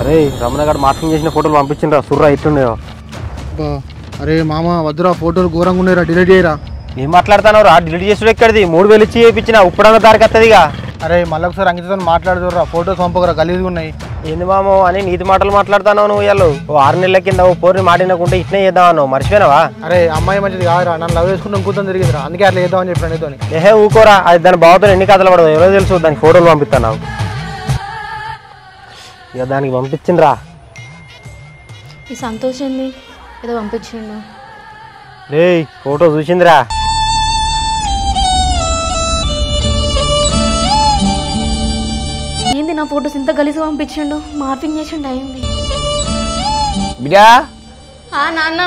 అరే రమణ గారు మార్కింగ్ చేసిన ఫోటోలు పంపించిండ్రా సుర్రా ఇట్లున్నాయో. అరే మామ వద్దురా, ఫోటోలు ఘోరంగా ఉన్నాయిరా, డిలీట్ చేయరా. ఏం మాట్లాడుతున్నావు రా? డిలీట్ చేసుడు ఎక్కడిది? 3000 ఇచ్చి చేయించిన ఉప్పుడన్న దారికి వస్తుందిగా. అరే మళ్ళీ ఒకసారి అంకితతో మాట్లాడుతుర్రా, ఫోటోస్ పంపకరా, గలీజ్గా ఉన్నాయి. ఏంది మామో అని నీతి మాటలు మాట్లాడుతున్నావు నువ్వు? ఇవాళ 6 నెలల కింద ఓ పోరిని మాటినకుంటే ఇట్నే చేద్దామన్నావు, మర్చిపోయినావా? అరే అమ్మాయి మంచిది కాదురా, నన్ను లవ్ చేసుకుంటాం కూతురు తిరిగిరా, అందుకే అట్లా చేద్దామని చెప్పాను నీతో. ఏహే ఊకోరా, అది దాని బావతో ఎన్ని కథలు పడదు ఎవరో తెలుసు. దానికి ఫోటోలు పంపిస్తున్నావు ఇక దానికి పంపించిండ్రా. ఈ సంతోషండి ఏదో పంపించిండు. రే ఫోటో చూసిందిరా. ఏంది నా ఫొటోస్ ఇంత గలీజ్ పంపించిండు? మార్పింగ్ చేసిండు అయింది. బిడ్డా నాన్న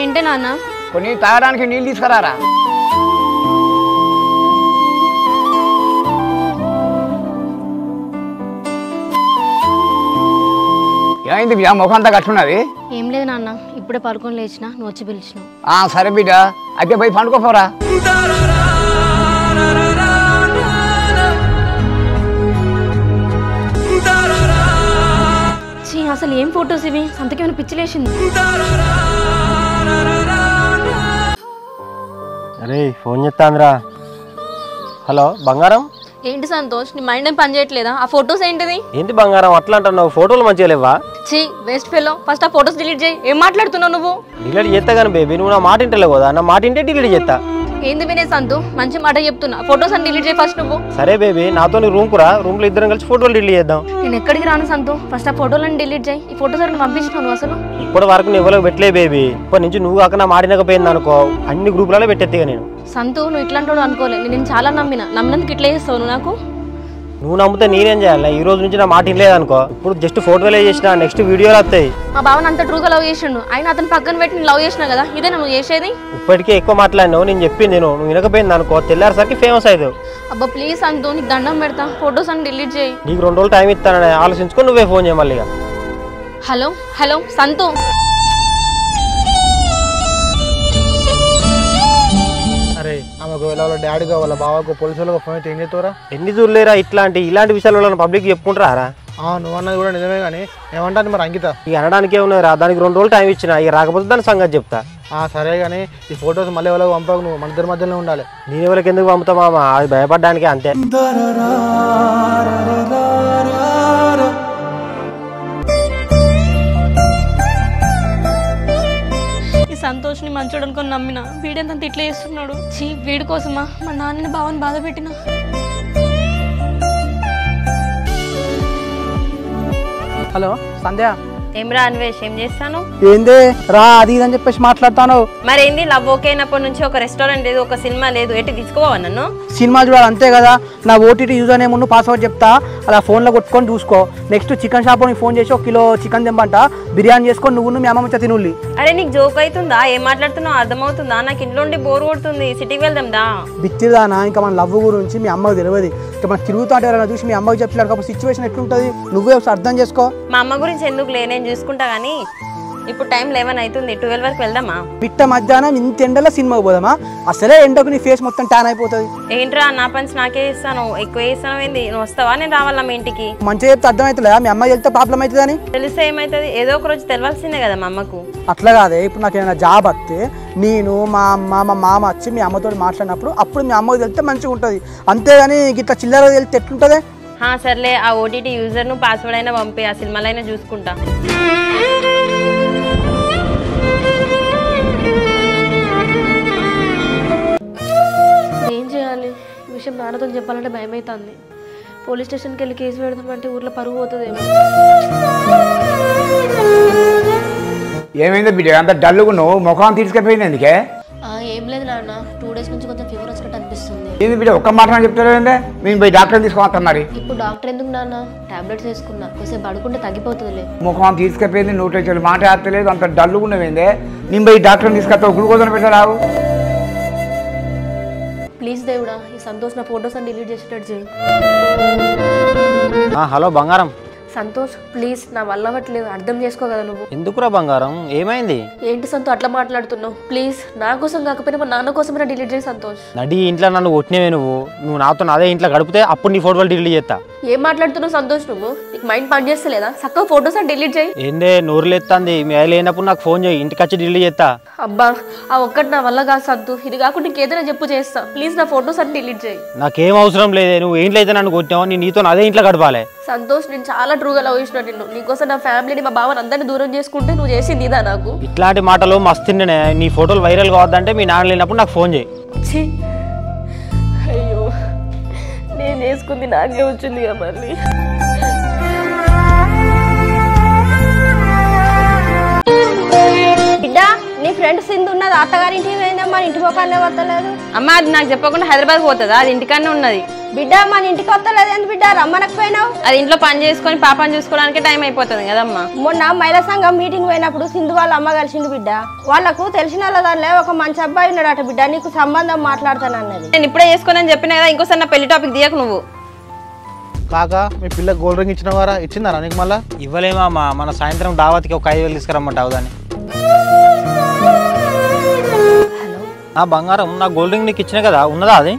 ఏంటే నాన్న? కొన్ని తాగడానికి నీళ్ళు తీసుకురారా. ఏమైంది బిడ్డ, ముఖం అంతా కట్టున్నది? ఏం లేదు నాన్న, ఇప్పుడే పడుకొని లేచిన, నువ్వు వచ్చి పిలిచినావు. సరే బిడ్డ, అయితే పోయి పండుకోపోరా. అసలు ఏం ఫొటోస్ ఇవి? సంతకేమైనా పిచ్చిలేసింది? అరే ఫోన్ చేస్తాందిరా. హలో బంగారం. ఏంటి సంతోష్, నీ మైండ్ ఏం పని చేయట్లేదా? ఆ ఫొటోస్ ఏంటిది? ఏంటి బంగారం అట్లా అంటున్నావు? ఫోటోలు మంచిగా లేవా? చీ వేస్ట్ ఫెలో, ఫస్ట్ ఆ ఫొటోస్ డిలీట్ చేయి. ఏం మాట్లాడుతున్నావు నువ్వు? డిలీట్ చేస్తా కానీ బేబీ, నువ్వు నా మాట ఇంటలేవు కదా. నా మాట ఇంటే డిలీట్ చేస్తా. ఏంది వినే సంతు, మంచి మాట చెప్తున్నా, ఫొటోస్ అని డిలీట్ చేయి ఫస్ట్ నువ్వు. సరే బేబీ, నాతో రూమ్ కురా, రూమ్ లో ఇద్దరం కలిసి ఫోటోలు డిలీట్ చేద్దాం. నేను ఎక్కడికి రాను సంతు, ఫస్ట్ ఆ ఫోటోలను డిలీట్ చేయి. ఈ ఫొటోస్ అన్ని పంపించినావు అసలు? ఇప్పటి వరకు నువ్వు ఎవరికి పెట్టలే బేబీ. ఇప్పటి నుంచి నువ్వు కాక నా మాడినకపోయింది అనుకో, అన్ని గ్రూపులలో పెట్టేదిగా నేను. సంతు నువ్వు ఇట్లాంటి వాడు అనుకోలే, నేను చాలా నమ్మినందుకు ఇట్లా చేస్తావు నువ్వు నాకు. నువ్వు నమ్మితే నేనేం చేయాలి? ఈ రోజు నుంచి నా మాట వినలేదనుకో, ఇప్పుడు జస్ట్ ఫోటోలే చేసిన, నెక్స్ట్ వీడియోలు వస్తాయి. మా బావని అంత ట్రూగా లవ్ చేసిండు, ఆయన అతను పక్కన పెట్టి నేను లవ్ చేసినా కదా, ఇదే నువ్వు చేసేది? ఇప్పటికే ఎక్కువ మాట్లాడినావు, నేను చెప్పింది నువ్వు వినకపోయింది అనుకో, తెల్లారిసరికి ఫేమస్ అవుతావు. అబ్బా ప్లీజ్ సంతు, నీకు దండం పెడతా, ఫొటోస్ అని డిలీట్ చేయి. నీకు 2 రోజులు టైం ఇస్తానని ఆలోచించుకొని నువ్వే ఫోన్ చేయ మళ్ళీ. హలో హలో సంతు. అరే ఆమెకు వాళ్ళ డాడీ వాళ్ళ బావకు పోలీసులకు ఫోన్ అయితే ఏం చేస్తారా? ఎన్ని దూరలేరా ఇలాంటి విషయాలు పబ్లిక్ చెప్పుకుంటారా? నువ్వు అన్నది కూడా నిజమే, కానీ ఏమంటాను మరి అంకిత? ఇక అనడానికే ఉన్నదిరా, దానికి 2 రోజులు టైం ఇచ్చిన, ఇక రాకపోతే దాని సంగతి చెప్తా. సరే కానీ ఈ ఫొటోస్ మళ్ళీ ఎవరికి పంపకు, నువ్వు మన ఇద్దరి మధ్యలో ఉండాలి. నేను ఎవరికి ఎందుకు పంపుతా మామ, అది భయపడడానికి అంతే. సంతోష్ని మంచోడు అనుకొని నమ్మిన, వీడెంత ఇట్లా చేస్తున్నాడు. చీ వీడి కోసమా మా నాన్నని బావని బాధ పెట్టిన. హలో సంధ్య. ఏమ్రా అన్వేష్, ఏం చేస్తాను? ఏందే రా అది ఇదని చెప్పేసి మాట్లాడతాను. మరేంది లవ్ ఓకే అయినప్పటి నుంచి ఒక రెస్టారెంట్ లేదు, ఒక సినిమా లేదు, ఎట్టి తీసుకోవా నన్ను? సినిమా చూడాలి అంతే కదా. నా ఓటీటీ యూజర్ నేమ్ పాస్వర్డ్ చెప్తా, అలా ఫోన్లో కొట్టుకొని చూసుకో. నెక్స్ట్ చికెన్ షాప్ ఫోన్ చేసి 1 కిలో చికెన్ తెమ్మంట, బిర్యానీ చేసుకొని నువ్వు మీ అమ్మ తినుల్లి. అరే నీకు జోక్ అవుతుందా? ఏం మాట్లాడుతున్నావు అర్థమవుతుందా? నాకు ఇంట్లో ఉండి బోర్ కొడుతుంది, సిటీకి వెళ్దాందా? బిచ్చిదానా, ఇంకా మన లవ్ గురించి మీ అమ్మకు తెలియదు. ఇంకా మనం తిరుగుతూ అంటే ఎవరైనా చూసి మీ అమ్మకి చెప్పలేడు, సిచ్యువేషన్ ఎట్లుంటుంది నువ్వే ఒకసారి అర్థం చేసుకో. మా అమ్మ గురించి ఎందుకు లే, నేను చూసుకుంటా. కానీ ఇప్పుడు టైం 11 అవుతుంది, 12 వరకు వెళ్దామా? పిట్ట మధ్యాహ్నం ఇంత ఎండలో సినిమాకి పోదామా? అసలే ఎండకు నీ ఫేస్ మొత్తం ట్యాన్ అయిపోతుంది. ఏంట్రా నా పంచి నాకే ఇస్తాను, ఎక్కువ చేస్తాను ఏంది? నువ్వు వస్తావా, నేను రావాలా మీ ఇంటికి? మంచిగా చెప్తే అర్థమవుతుందా? మీ అమ్మాయి వెళ్తే ప్రాబ్లం అవుతుంది అని తెలిస్తే ఏమవుతుంది? ఏదో ఒక రోజు తెలవాల్సిందే కదా మా అమ్మకు. అట్లా కాదే, ఇప్పుడు నాకు ఏమైనా జాబ్ వస్తే నేను మా అమ్మ మా మామ వచ్చి మీ అమ్మతో మాట్లాడినప్పుడు అప్పుడు మీ అమ్మకి వెళ్తే మంచిగా ఉంటుంది. అంతేగాని ఇట్లా చిల్లర వెళ్తే ఎట్లుంటుంది? సర్లే, ఆ ఓటీటీ యూజర్ ను పాస్వర్డ్ అయినా పంపి, ఆ సినిమాలైనా చూసుకుంటా. ఏం చేయాలి? ఈ విషయం నాన్నతో చెప్పాలంటే భయం అవుతుంది. పోలీస్ స్టేషన్కి వెళ్ళి కేసు పెడదామంటే ఊర్లో పరువు పోతుందేమో. ఏమైందో బిడ్డ, అంత డల్లుగా నువ్వు ముఖం తీసుకెళ్ళిపోయింది ఎందుకే? ఏం లేదు నాన్న, 2 డేస్ నుంచి కొంచెం ఫీవర్ వచ్చినట్టు అనిపిస్తుంది. ఏంది బిడ్డ, ఒక్క మాట చెప్తారంటే నేను పోయి డాక్టర్ తీసుకోవస్తా. మరి ఇప్పుడు డాక్టర్ ఎందుకు నాన్న? టాబ్లెట్స్ వేసుకున్నా, కొంచెం పడుకుంటే తగ్గిపోతుందిలే. ముఖం తీసుకెళ్ళిపోయింది, 100 మాట ఆడతలేదు, అంత డల్లుగా ఉన్నవేందే? నేను పోయి డాక్టర్ తీసుకొస్తా, గ్లూకోజ్ పెట్టరావు. ప్లీజ్ దేవుడా, ఈ సంతోష్ నా ఫొటోస్ అని డిలీట్ చేసేటట్టు చేయి. హలో బంగారం. సంతోష్ ప్లీజ్, నా వల్ల అవ్వట్లేదు, అర్థం చేసుకో కదా నువ్వు. ఎందుకురా బంగారం, ఏమైంది? ఏంటి సంతోష్ అట్లా మాట్లాడుతున్నావు? ప్లీజ్ నా కోసం కాకపోయినా మా నాన్న కోసమైనా డిలీట్ చేయి సంతోష్. నడి ఇంట్లో నన్ను కొట్టినవే నువ్వు నాతో అదే ఇంట్లో గడిపితే అప్పుడు నీ ఫోటోలు డిలీట్ చేస్తా. ఏం మాట్లాడుతున్నావు సంతోష్? నువ్వు నీకు మైండ్ పని చేస్తలేదా? చక్కగా ఫొటోస్ అని డిలీట్ చేయి. ఏందే నోరు లేస్తుంది? మీ అయ్య లేనప్పుడు నాకు ఫోన్ చేయి, ఇంటికి వచ్చి డిలీట్ చేస్తా. అబ్బా ఆ ఒక్కటి నా వల్ల కాదు సంతు. ఇది కాకుండా ఇంకేదైనా చెప్పు చేస్తా. ప్లీజ్ నా ఫొటోస్ అని డిలీట్ చేయి. నాకేం అవసరం లేదే, నువ్వు ఏంట్లో అయితే నన్ను కొట్టావు, నేను నీతో అదే ఇంట్లో గడపాలి. సంతోష్ నేను చాలా ట్రూగా లవ్ చేసిన నిన్ను. నీకోసం నా ఫ్యామిలీని మా బావని అందరినీ దూరం చేసుకుంటే నువ్వు చేసింది ఇదా నాకు? ఇట్లాంటి మాటలు మస్తుండే. నీ ఫోటోలు వైరల్ కావద్దంటే మీ నాన్న లేనప్పుడు నాకు ఫోన్ చేయి. అయ్యో నేను చేసుకుంది నాకే వచ్చింది కదా మళ్ళీ. బిడ్డ నీ ఫ్రెండ్ సింధు ఉన్నది అత్తగారింటికి పోయిందమ్మా, ఇంటి పోకానే వస్తలేదు. అమ్మ అది నాకు చెప్పకుండా హైదరాబాద్ పోతుందా? అది ఇంటికానే ఉన్నది. బిడ్డ మన ఇంటికి వస్తలేదు ఎందుకు బిడ్డ? రమ్మనకపోయినావు? అది ఇంట్లో పని చేసుకొని పాపని చూసుకోవడానికి టైం అయిపోతుంది కదమ్మా. మొన్న మహిళా సంఘం మీటింగ్ పోయినప్పుడు సింధు వాళ్ళ అమ్మ కలిసిండు బిడ్డ. వాళ్ళకు తెలిసిన వాళ్ళ దానిలో ఒక మంచి అబ్బాయి ఉన్నాడట బిడ్డ, నీకు సంబంధం మాట్లాడతానన్నది. నేను ఇప్పుడే చేసుకోనని చెప్పినా కదా, ఇంకోసారి నా పెళ్లి టాపిక్ తీయకు నువ్వు. కాకా మీ పిల్ల గోల్డ్ రింగ్ ఇచ్చినవారా? ఇచ్చిందారా నీకు? మళ్ళా ఇవ్వలేమా, మన సాయంత్రం దావత్కి ఒక 5,000 తీసుకురమ్మంటావు దాన్ని. నా బంగారం, నా గోల్డ్ రింగ్ నీకు ఇచ్చిన కదా, ఉన్నదా అది?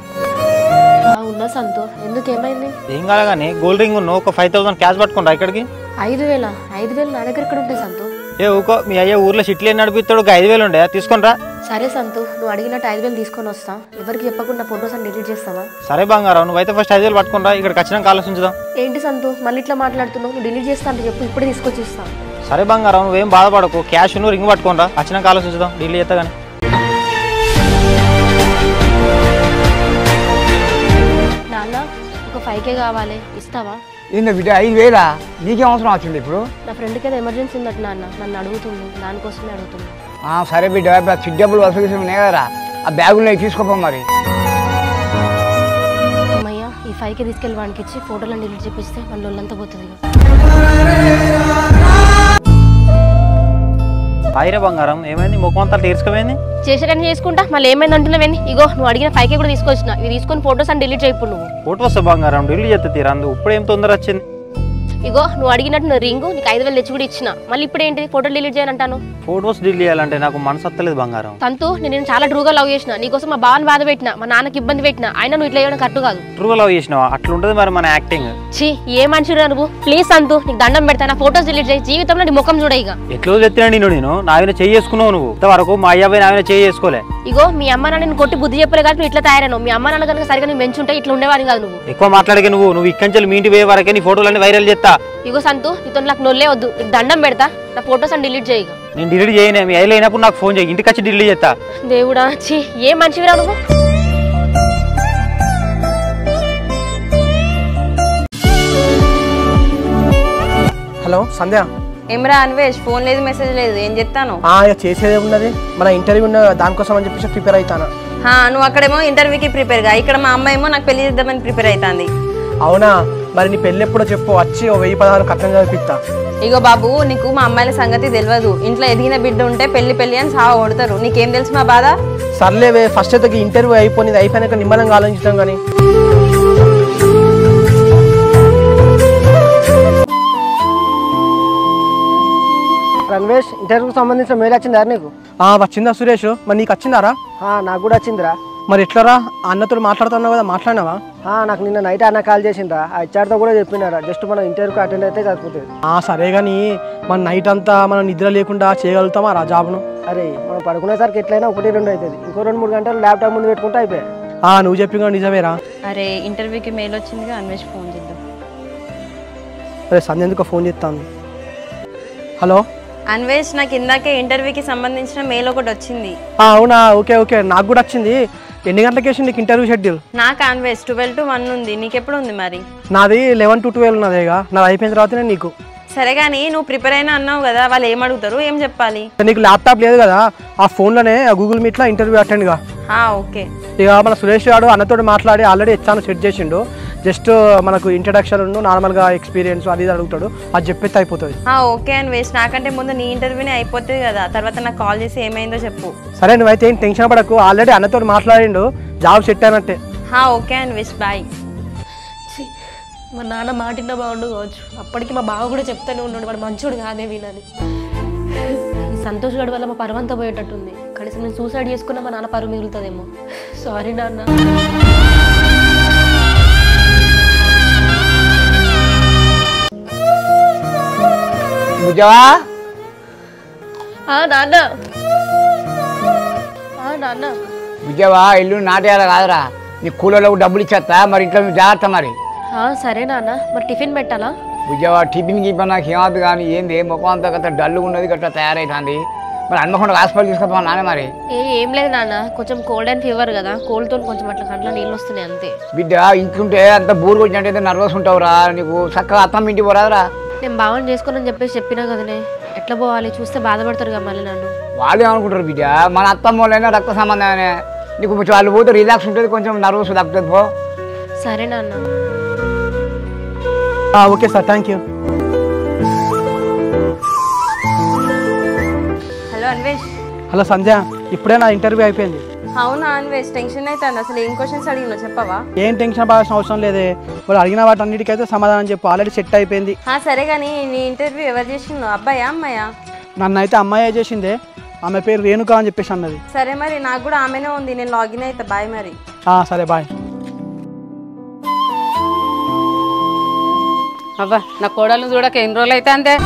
ఉన్నా సంతో. ఎందుకు ఏమైంది? ఏం కాదు కానీ గోల్డ్ రింగ్ ఉన్న ఒక 5,000 క్యాష్ పట్టుకుంటా ఇక్కడికి. 5,000 నా దగ్గర ఎక్కడ ఉంటాయి సంతో? ఏ ఊకో, మీ అయ్యే ఊర్లో సిట్లు నడిపిస్తాడు, ఒక 5,000 ఉండే తీసుకొని రా. సరే సంతు, నువ్వు అడిగినట్టు 5,000 తీసుకొని వస్తా. ఎవరికి చెప్పకుండా ఫొటోస్ అని డిలీట్ చేస్తావా? సరే బంగారం, నువ్వైతే ఫస్ట్ 5,000 పట్టుకుంటా, ఇక్కడికి వచ్చినాక ఆలోచించుదాం. ఏంటి సంతు మళ్ళీ ఇట్లా మాట్లాడుతున్నావు? నువ్వు డిలీట్ చేస్తా అంటే చెప్పు, ఇప్పుడే తీసుకొచ్చి ఇస్తా. సరే బంగారం, నువ్వేం బాధపడకు, క్యాష్ నువ్వు రింగ్ పట్టుకుంటా, వచ్చినాక ఆలోచించుదాం, డిలీట్ చేస్తా కానీ. నాన్న ఒక 5K కావాలి, ఇస్తావా? ఏందో బిడ్డ 5,000? నీకేం అవసరం వచ్చింది ఇప్పుడు? నా ఫ్రెండ్కి ఏదో ఎమర్జెన్సీ ఉందట నాన్న, నన్ను అడుగుతుంది, దానికోసమే అడుగుతుంది. సరే బిడ్డ, చిట్ డబ్బులు వసూలు ఉన్నాయి కదరా, ఆ బ్యాగుల్లో తీసుకోపో మరి. అమ్మయ్య ఈ 5K తీసుకెళ్ళి వానికి ఇచ్చి ఫోటోలను డిలీట్ చేపిస్తే మన ఒళ్ళంతా పోతుంది. హాయిరే బంగారం, ఏమైంది? ముఖం అంతా తీర్చుకోమైంది? చేసేటని చేసుకుంటా మళ్ళీ ఏమైంది అంటున్నావేంది? ఇగో నువ్వు అడిగిన 5K కూడా తీసుకొచ్చిన, ఇవి తీసుకొని ఫోటోస్ అని డిలీట్ చేయప్పుడు నువ్వు. ఫోటోస్ బంగారం డిలీట్ చేస్తే తీరందు, ఇప్పుడు ఏం తొందర వచ్చింది? ఇగో నువ్వు అడిగినట్టు రింగు నీకు 5,000 తెచ్చి కూడా ఇచ్చిన, మళ్ళీ ఇప్పుడు ఏంటి ఫోటో డిలీట్ చేయాలంటాను? ఫోటోస్ డిలీట్ చేయాలంటే నాకు మనసు వస్తలేదు బంగారం. సంతు నేను చాలా ట్రూగా లవ్ చేసిన, నీకోసం మా బావని బాధ పెట్టినా, మా నాన్నకి ఇబ్బంది పెట్టినా, అయినా నువ్వు ఇట్లా చేయడం కరెక్ట్ కాదు. ట్రూగా లవ్ చేసినావా? అట్లుంటది మరి మన యాక్టింగ్. ఛీ ఏ మనిషిరా నువ్వు? ప్లీజ్ సంతు నీకు దండం పెడతా, నా ఫోటోస్ డిలీట్ చేయి, జీవితంలో నీ ముఖం చూడ. ఇక ఎట్లా తెచ్చినా నేను నాయన చేసుకున్నావు, నువ్వు ఇంతవరకు మా అయ్యపై నాయన చేసుకోలే. ఇగో మీ అమ్మ నాన్న కొట్టి బుద్ధి చెప్పలే కానీ నువ్వు ఇట్లా తయారైనావు. మీ అమ్మ నాన్న కనుక సరిగా నువ్వు మెంచుంటే ఇట్లా ఉండేవాడిని కాదు. నువ్వు ఎక్కువ మాట్లాడకే, నువ్వు ఇక్కడి నుంచి మీ ఇంటి పోయే వరకే నీ ఫోటోలన్నీ వైరల్ చేస్తా. ఇగో సంతు నీతో నాకు నొల్లే వద్దు, నీకు దండం పెడతా, నా ఫోటోస్ అని డిలీట్ చేయి. నేను డిలీట్ చేయనే, మీ అయ్యలో అయినప్పుడు నాకు ఫోన్ చేయి, ఇంటికి వచ్చి డిలీట్ చేస్తా. దేవుడా ఛీ ఏ మనిషివిరా నువ్వు? హలో సంధ్య. ఏమరా అన్వేష్, ఫోన్ లేదు మెసేజ్ లేదు, ఏం చెప్తాను? చేసేదే ఉన్నది, మన ఇంటర్వ్యూ ఉన్న దానికోసం అని చెప్పేసి ప్రిపేర్ అవుతాను. నువ్వు అక్కడేమో ఇంటర్వ్యూకి ప్రిపేర్ గా, ఇక్కడ మా అమ్మ ఏమో నాకు పెళ్లి చేద్దామని ప్రిపేర్ అవుతుంది. అవునా? మరి నీ పెళ్ళి ఎప్పుడో చెప్పు, వచ్చి 1000 పదాలు కట్టం చదివిస్తా. ఇగో బాబు, నీకు మా అమ్మాయిల సంగతి తెలియదు. ఇంట్లో ఎదిగిన బిడ్డ ఉంటే పెళ్లి అని సావ కొడతారు. నీకేం తెలుసు మా బాధ? సర్లేవే, ఫస్ట్ అయితే ఇంటర్వ్యూ అయిపోయినాక నిమ్మలంగా ఆలోచిస్తాం. కానీ రన్వేష్, ఇంటర్వ్యూకి సంబంధించిన మెయిల్ వచ్చిందా నీకు? వచ్చిందా సురేష్? మరి నీకు వచ్చిందారా? నాకు కూడా వచ్చిందిరా. మరి ఎట్లారా? అన్నతో మాట్లాడుతున్నావు కదా, మాట్లాడినావా? నాకు నిన్న నైట్ అన్న కాల్ చేసిండ్రా, ఆ హెచ్ఆర్తో కూడా చెప్పినారా, జస్ట్ మనం ఇంటర్వ్యూకి అటెండ్ అయితే సరిపోతుంది. సరే కానీ మన నైట్ అంతా మనం నిద్ర లేకుండా చేయగలుగుతామా రా జాబ్ను? అరే మనం పడుకునేసరికి ఎట్లయినా 1-2 అవుతుంది, ఇంకో 2-3 గంటలు ల్యాప్టాప్ ముందు పెట్టుకుంటే అయిపోయాయి. నువ్వు చెప్పిన నిజమేరా. అరే ఇంటర్వ్యూకి మెయిల్ వచ్చిందిగా, అన్వేష్ ఫోన్ చేద్దాం. అరే సంధ్య ఎందుకో ఫోన్ చేస్తాను. హలో అన్వేష్, నాకు ఇందాకే ఇంటర్వ్యూకి సంబంధించిన మెయిల్ ఒకటి వచ్చింది. అవునా? ఓకే నాకు కూడా వచ్చింది. ఎన్ని గంటలకి వేసింది నీకు ఇంటర్వ్యూ షెడ్యూల్? నాకు అన్వేష్ 12 to 1 ఉంది. నీకెప్పుడు ఉంది మరి? నాది 11 to 12 ఉన్నదేగా, నాది అయిపోయిన తర్వాతనే నీకు. సరే కానీ నువ్వు ప్రిపేర్ అయినా అన్నావు కదా, వాళ్ళు ఏం అడుగుతారు, ఏం చెప్పాలి? నీకు ల్యాప్టాప్ లేదు కదా, ఆ ఫోన్లోనే గూగుల్ మీట్లో ఇంటర్వ్యూ అటెండ్గా. ఓకే. ఇక మన సురేష్ గారు అన్నతో మాట్లాడి ఆల్రెడీ హెచ్ఆర్ సెట్ చేసిండు. జస్ట్ మనకు ఇంట్రడక్షన్ నార్మల్గా ఎక్స్పీరియన్స్ అది అడుగుతాడు, అది చెప్పేస్తే అయిపోతుంది. ఓకే అన్వేష్, నాకంటే ముందు నీ ఇంటర్వ్యూనే అయిపోతుంది కదా, తర్వాత నాకు కాల్ చేసి ఏమైందో చెప్పు. సరే నువ్వైతే ఏం టెన్షన్ పడకు, ఆల్రెడీ అన్నతో మాట్లాడిండు, జాబ్ సెట్ అయినట్టే. Okay Anvesh, bye. మా నాన్న మాటిన్నా బాగుండు కావచ్చు, అప్పటికి మా బావ కూడా చెప్తానే ఉన్నాడు వాడు మంచోడు కాదే వీనని. ఈ సంతోష్ గడి వల్ల మా పరువంతా పోయేటట్టుంది. కనీసం నేను సూసైడ్ చేసుకున్నా మా నాన్న పరువు మిగులుతుందేమో. సారీ నాన్న. బుజ్జవా నాన్న నాన్న బుజ్జవా ఇల్లు నాటేయాలి కాదురా నీ కూలలో డబ్బులు ఇచ్చేస్తా మరి ఇంట్లో జాగ్రత్త మరి సరే నాన్న మరి టిఫిన్ పెట్టాలా బుజ్జవా టిఫిన్ గిఫిన్ నాకు ఏమవుతుంది కానీ ఏంది ముఖం అంతా గట్ట డల్లుగా ఉన్నది గట్ట తయారైతుంది మరి హన్మకొండ హాస్పిటల్ తీసుకొస్తా నాన్న మరి ఏం లేదు నాన్న కొంచెం కోల్డ్ అండ్ ఫీవర్ కదా కోల్డ్తో కొంచెం అట్లా కంట్లో నీళ్ళు వస్తున్నాయి అంతే బిడ్డ ఇంట్లుంటే అంత బూరు కొట్టినట్టయితే నర్వస్ ఉంటావురా నీకు చక్కగా అత్తమ్మ ఇంటికి పోరాదురా నేను బావని చేసుకోనని చెప్పినా కదనే ఎట్లా పోవాలి చూస్తే బాధపడతారు కదా మళ్ళీ నన్ను వాళ్ళు ఏమనుకుంటారు బిడ్డ మన అత్తమ్మ వాళ్ళైనా రక్త సంబంధమే నీకు కొంచెం వాళ్ళు పోతే రిలాక్స్ ఉంటుంది కొంచెం నర్వస్ తగ్గుతుంది పో సరే నాన్న okay sir thank you hello Anvesh. Hello Sandhya ఇప్పుడే నా ఇంటర్వ్యూ అయిపోయింది. అవునా అన్వేష్, టెన్షన్ అవుతుంది. అసలు ఏం క్వశ్చన్స్ అడిగినా చెప్పవా? ఏం టెన్షన్ పడాల్సిన అవసరం లేదే, వాళ్ళు అడిగిన వాటన్నిటికైతే సమాధానం చెప్పు, ఆల్రెడీ సెట్ అయిపోయింది. సరే కానీ నీ ఇంటర్వ్యూ ఎవరు చేసిండు, అబ్బాయా అమ్మాయా? నన్ను అయితే అమ్మాయి చేసిందే, ఆమె పేరు రేణుక అని చెప్పేసి అన్నది. సరే మరి నాకు కూడా ఆమెనే ఉంది, నేను లాగిన్ అయితే. బాయ్ మరి. సరే బాయ్. అబ్బా నా కోడలు చూడక ఎన్ని రోజులు అయితే అంతే.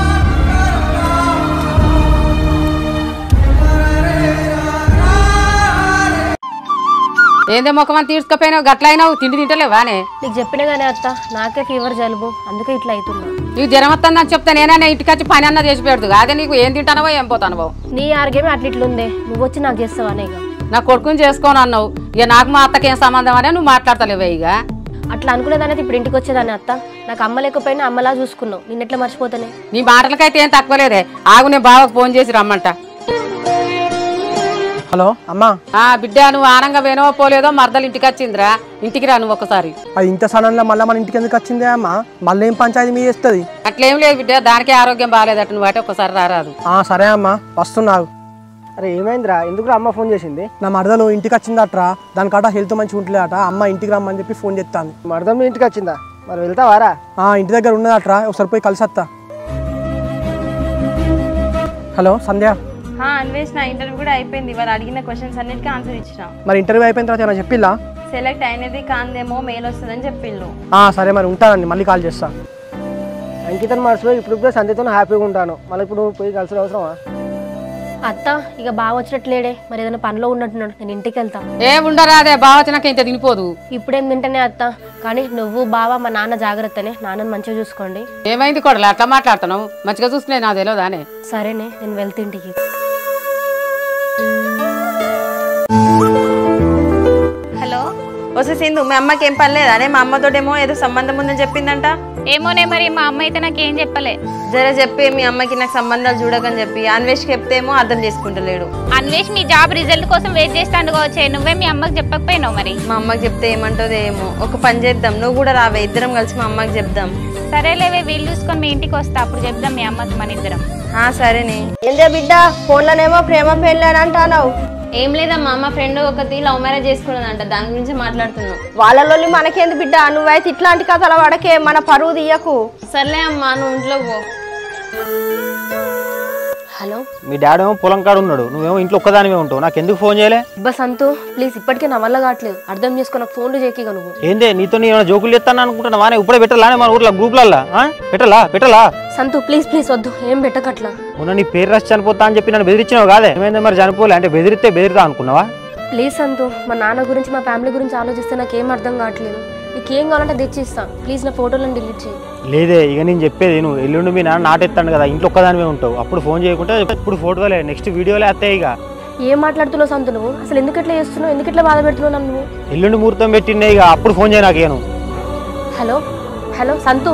ఏందే ముఖమని తీసుకుపోయినావు, గట్లయినావు, తిండి తింటలేవానే? నీకు చెప్పినా కానీ అత్త, నాకే ఫీవర్ జలుబు, అందుకే ఇట్లా అవుతున్నా. నీకు జ్వరం వస్తుందని చెప్తే నేనైనా ఇంటికి వచ్చి పని అన్న చేసి పెడదు, అదే నీకు ఏం తింటానవో ఏం పోతానవో. నీ ఆరోగ్యమే అట్లా ఇట్లుందే, నువ్వు వచ్చి నాకు చేస్తావానే. ఇక నా కొడుకుని చేసుకోను అన్నావు, ఇక నాకు మా అత్తకేం సంబంధం అనే నువ్వు మాట్లాడతలేవే. ఇక అట్లా అనుకునేదాన్ని ఇప్పుడు ఇంటికి వచ్చేదాన్ని అత్త. నాకు అమ్మ లేకపోయినా అమ్మలా చూసుకున్నావు, నిన్నెట్లా మర్చిపోతానే? నీ మాటలకైతే ఏం తక్కువలేదే. ఆగు, నేను బావకు ఫోన్ చేసి రమ్మంట. హలో అమ్మా. బిడ్డ నువ్వు ఆనంగా వేనో పోలేదో మరదలు ఇంటికి వచ్చిందిరా, ఇంటికి రా నువ్వు ఒకసారి. అది ఇంత సడన్గా మళ్ళీ మన ఇంటికి ఎందుకు వచ్చిందే అమ్మా? మళ్ళీ ఏం పంచాయతీ మీ చేస్తుంది? అట్లేం లేదు బిడ్డ, దానికే ఆరోగ్యం బాగాలేదట, నువ్వు అంటే ఒకసారి రారాదు. సరే అమ్మా వస్తున్నావు. అరే ఏమైందిరా, ఎందుకు అమ్మ ఫోన్ చేసింది? నా మరదలు ఇంటికి వచ్చిందట్రా, దానికట హెల్త్ మంచిగా ఉంటలేదట, అమ్మ ఇంటికి రమ్మని చెప్పి ఫోన్ చేస్తాను. మరదలు మీ ఇంటికి వచ్చిందా? మరి వెళ్తావారా? ఇంటి దగ్గర ఉన్నదట్రా, ఒకసారి పోయి కలిసత్తా. హలో సంధ్య. అన్వేష్, నా ఇంటర్వ్యూ కూడా అయిపోయింది. వాళ్ళు అడిగిన క్వశ్చన్స్ అన్నిటికీ ఆన్సర్ ఇచ్చిన. మరి ఇంటర్వ్యూ అయిపోయిన తర్వాత ఏమైనా చెప్పిల్లా? సెలెక్ట్ అయినది కాందేమో, మెయిల్ వస్తుందని చెప్పిళ్ళు. సరే మరి ఉంటానండి, మళ్ళీ కాల్ చేస్తా. అంకితను మనసులో ఇప్పుడు సంధ్యతో హ్యాపీగా ఉంటాను, మళ్ళీ ఇప్పుడు పోయి కలిసి అవసరమా? అత్త ఇక బాగా వచ్చినట్లేడే, మరి ఏదైనా పనిలో ఉన్నట్టున్నాడు, నేను ఇంటికి వెళ్తా. ఏ ఉండరాదే, బావ వచ్చినాక ఇంత తినిపోదు. ఇప్పుడేం తింటనే అత్త, కానీ నువ్వు బావ మా నాన్న జాగ్రత్తనే, నాన్నని మంచిగా చూసుకోండి. ఏమైంది కొడలు అట్లా మాట్లాడుతున్నావు? మంచిగా చూసుకునే నా తెలియదానే. సరేనే, నేను వెళ్తే ఇంటికి. హలో వస్తే సింధు, మీ అమ్మకి ఏం పని లేదా? మా అమ్మతోటేమో ఏదో సంబంధం ఉందని చెప్పిందంట. ఏమోనే మరి, మా అమ్మ అయితే నాకేం చెప్పలే. జర చెప్పి మీ అమ్మకి నాకు సంబంధాలు చూడకని చెప్పి. అన్వేష్కి చెప్తేమో అర్థం చేసుకుంటలేడు. అన్వేష్ మీ జాబ్ రిజల్ట్ కోసం వెయిట్ చేస్తాను కావచ్చే, నువ్వే మీ అమ్మకి చెప్పకపోయినావు మరి. మా అమ్మకి చెప్తే ఏమంటుందో ఏమో. ఒక పని చేద్దాం, నువ్వు కూడా రావే, ఇద్దరం కలిసి మా అమ్మకి చెప్దాం. సరేలేవే, వీలు చూసుకొని మీ ఇంటికి వస్తా, అప్పుడు చెప్దాం మీ అమ్మకి మన ఇద్దరం. సరేనే. ఏందే బిడ్డ ఫోన్లోనేమో ప్రేమ పెళ్ళి అని అంటావు? ఏం లేదమ్మా, మా ఫ్రెండ్ ఒకటి లవ్ మ్యారేజ్ చేసుకున్నదంట, దాని గురించి మాట్లాడుతున్నావు. వాళ్ళలో మనకేంది బిడ్డ, నువ్వైతే ఇట్లాంటి కథల వాడకే, మన పరువు తీయకు. సర్లే అమ్మా, నువ్వు ఇంట్లో పో. హలో, మీ డాడీ ఏమో పొలం కాడు ఉన్నాడు, నువ్వేమో ఇంట్లో ఒక్కదానివే ఉంటావు, నాకు ఎందుకు ఫోన్ చేయలే? సంతు ప్లీజ్, ఇప్పటికే నా వల్ల కావట్లేదు, అర్థం చేసుకో, నాకు ఫోన్లు చేయక. నువ్వు ఏందే నీతో నేను జోకులు చేస్తాను అనుకుంటున్నా? ఇప్పుడే పెట్టాలా మన ఊర్లో గ్రూప్లల్లా? పెట్టలా సంతు ప్లీజ్ ప్లీజ్ వద్దు, ఏం పెట్టకట్లా. మొన్న నీ పేరు రాసి చనిపోతా అని చెప్పి నన్ను బెదిరించినావు కాదే, ఏమైంది మరి? చనిపోలే అంటే బెదిరితా అనుకున్నావా? ప్లీజ్ సంతు, మా నాన్న గురించి మా ఫ్యామిలీ గురించి ఆలోచిస్తే నాకేం అర్థం కావట్లేదు. నీకేం కావాలంటే తెచ్చిస్తా, ప్లీజ్ నా ఫోటోలను డిలీట్ చేయి. లేదే, ఇక నేను చెప్పేది నువ్వు ఎల్లుండి మీ నాన్న నాటెత్తాను కదా, ఇంట్లో ఒక్కదానివే ఉంటావు, అప్పుడు ఫోన్ చేయకుంటే ఇప్పుడు ఫోటోలే, నెక్స్ట్ వీడియోలే వస్తాయి. ఇక ఏం మాట్లాడుతున్నావు సంతు? నువ్వు అసలు ఎందుకు ఎట్లా చేస్తున్నావు, ఎందుకు ఇట్లా బాధ పెడుతున్నావు నన్ను? ఎల్లుండి ముహూర్తం పెట్టిండే, ఇక అప్పుడు ఫోన్ చేయను. నాకేను. హలో సంతు.